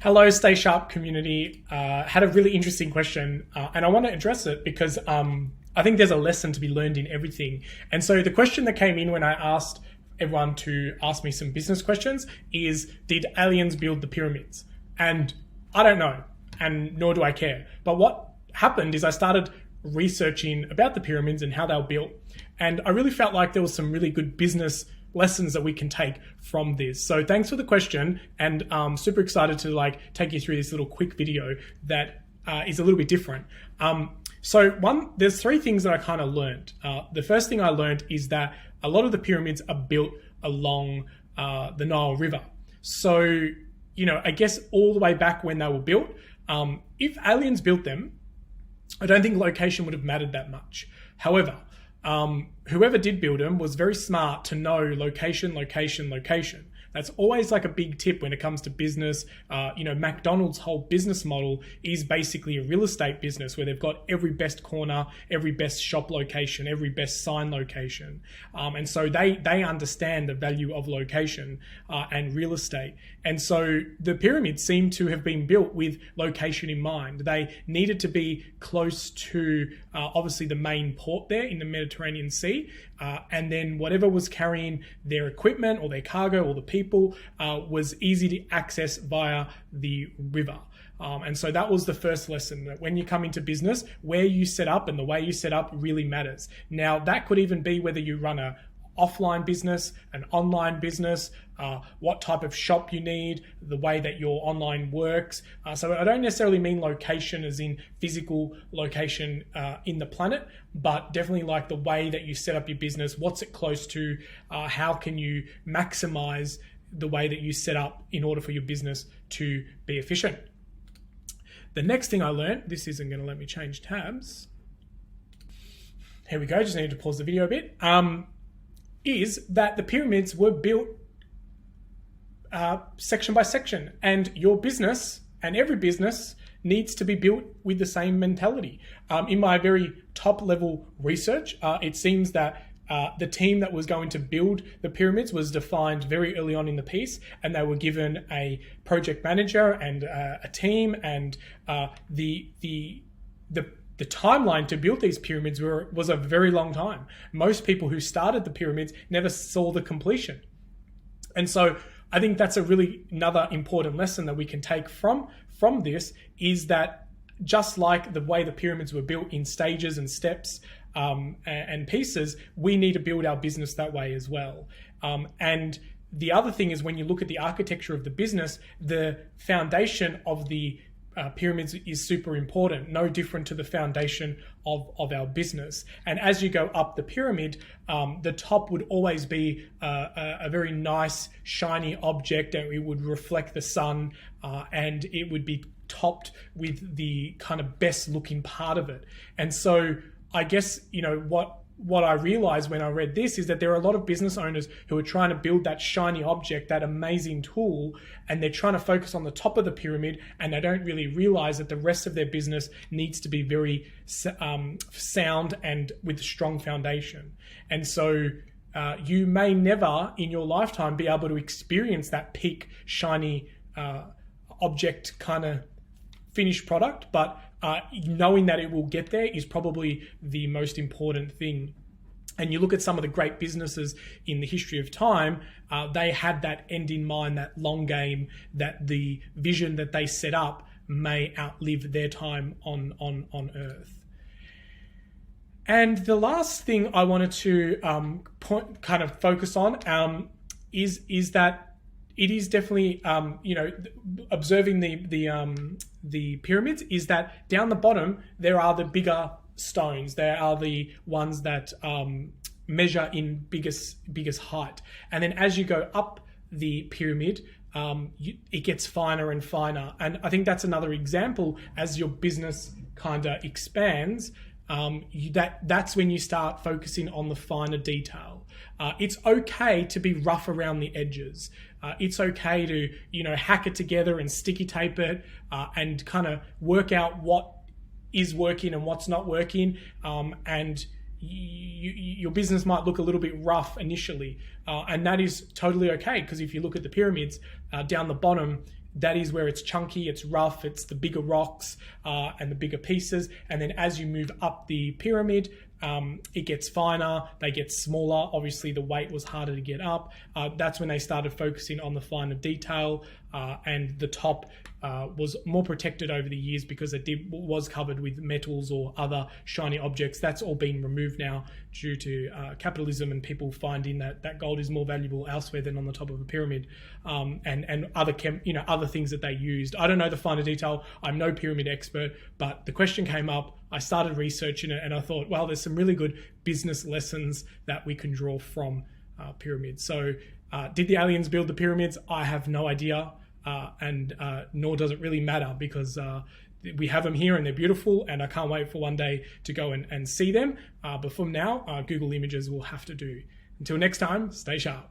Hello, Stay Sharp community. Had a really interesting question, and I want to address it because I think there's a lesson to be learned in everything. And so the question that came in when I asked everyone to ask me some business questions is, did aliens build the pyramids? And I don't know, and nor do I care. But what happened is I started researching about the pyramids and how they were built. And I really felt like there was some really good business lessons that we can take from this. So thanks for the question, and super excited to take you through this little quick video that is a little bit different. There's three things that I kind of learned. The first thing I learned is that a lot of the pyramids are built along the Nile River. So, I guess all the way back when they were built, if aliens built them, I don't think location would have mattered that much. However, whoever did build them was very smart to know location. That's always like a big tip when it comes to business. McDonald's whole business model is basically a real estate business where they've got every best corner, every best shop location, every best sign location. And so they understand the value of location and real estate. And so the pyramids seem to have been built with location in mind. They needed to be close to obviously the main port there in the Mediterranean Sea. And then whatever was carrying their equipment or their cargo or the people was easy to access via the river. And so that was the first lesson, that when you come into business, where you set up and the way you set up really matters. Now, that could even be whether you run a offline business, an online business, what type of shop you need, the way that your online works. So I don't necessarily mean location as in physical location in the planet, but definitely like the way that you set up your business, what's it close to, how can you maximize the way that you set up in order for your business to be efficient. The next thing I learned, this isn't going to let me change tabs. Here we go, just need to pause the video a bit. Is that the pyramids were built section by section, and your business and every business needs to be built with the same mentality. In my very top level research, it seems that the team that was going to build the pyramids was defined very early on in the piece, and they were given a project manager and a team, and the timeline to build these pyramids was a very long time. Most people who started the pyramids never saw the completion. And so I think that's another important lesson that we can take from this, is that just like the way the pyramids were built in stages and steps and pieces, we need to build our business that way as well. And the other thing is, when you look at the architecture of the business, the foundation of the pyramids is super important, no different to the foundation of our business. And as you go up the pyramid, the top would always be a very nice, shiny object, and it would reflect the sun, and it would be topped with the kind of best looking part of it. And so I guess, what I realized when I read this is that there are a lot of business owners who are trying to build that shiny object, that amazing tool, and they're trying to focus on the top of the pyramid, and they don't really realize that the rest of their business needs to be very sound and with a strong foundation. And so you may never in your lifetime be able to experience that peak, shiny object kind of finished product, but knowing that it will get there is probably the most important thing. And you look at some of the great businesses in the history of time, they had that end in mind, that long game, that the vision that they set up may outlive their time on Earth. And the last thing I wanted to kind of focus on is that it is definitely, observing the pyramids, is that down the bottom, there are the bigger stones. There are the ones that measure in biggest height. And then as you go up the pyramid, it gets finer and finer. And I think that's another example, as your business kind of expands, that's when you start focusing on the finer detail. It's okay to be rough around the edges. It's okay to, hack it together and sticky tape it and kind of work out what is working and what's not working. And your business might look a little bit rough initially. And that is totally okay, because if you look at the pyramids down the bottom, that is where it's chunky, it's rough, it's the bigger rocks and the bigger pieces. And then as you move up the pyramid, it gets finer, they get smaller. Obviously, the weight was harder to get up. That's when they started focusing on the finer detail, and the top was more protected over the years because it was covered with metals or other shiny objects. That's all been removed now due to capitalism and people finding that gold is more valuable elsewhere than on the top of a pyramid, and other things that they used. I don't know the finer detail. I'm no pyramid expert, but the question came up. I started researching it and I thought, well, there's some really good business lessons that we can draw from pyramids. So did the aliens build the pyramids? I have no idea, and nor does it really matter because we have them here and they're beautiful, and I can't wait for one day to go and see them. But for now, Google Images will have to do. Until next time, stay sharp.